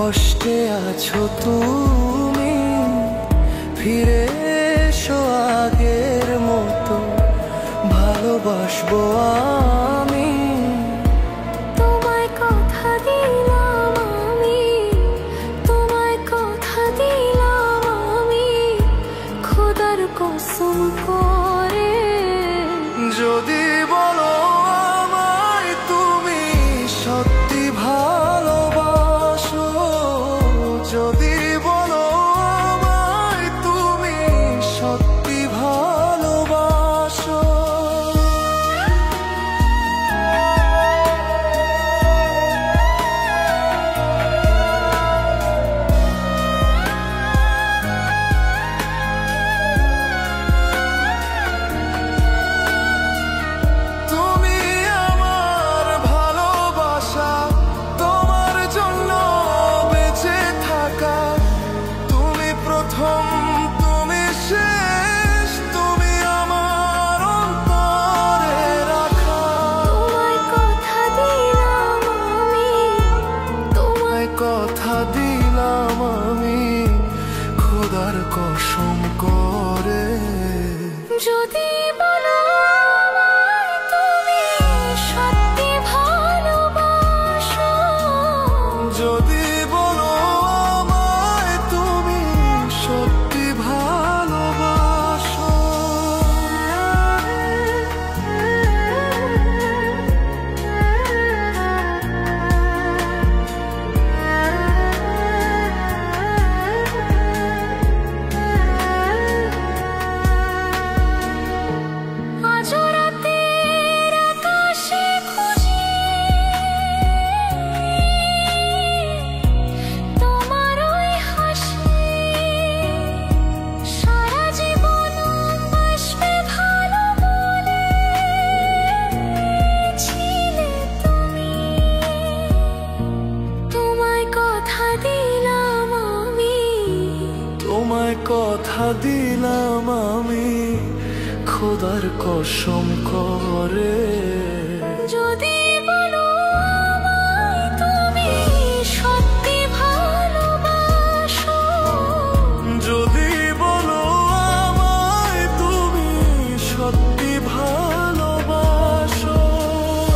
কষ্টে আছো তুমি, ফিরে এসো আগের মতো, ভালোবাসবো আমি। তোমায় কথা দিলাম আমি, তোমায় কথা দিলাম আমি, খোদার কসম করে। যদি বলো আমায় তুমি সত্যি ভালোবাসো, যদি বলো আমায় তুমি সত্যি ভালোবাসো, তুমি আমার ভালোবাসা, তোমার জন্য বেঁচে থাকা, তুমি প্রথম তুমি শেষ, তুমি আমার অন্তরে রাখা। তোমায় কথা দিলাম আমি, তোমায় কথা দিলাম আমি, খোদার কসম করে। যদি বলো আমায় তুমি সত্যি ভালোবাসো, যদি বলো আমায় তুমি সত্যি ভালোবাসো, আজ রাতের আকাশে খুঁজি তোমার ওই হাসি, সারা জীবন বাসবে ভালো বলেছিলে তুমি। তোমায় কথা দিলাম আমি, তোমায় কথা দিলাম আমি, খোদার কসম করে।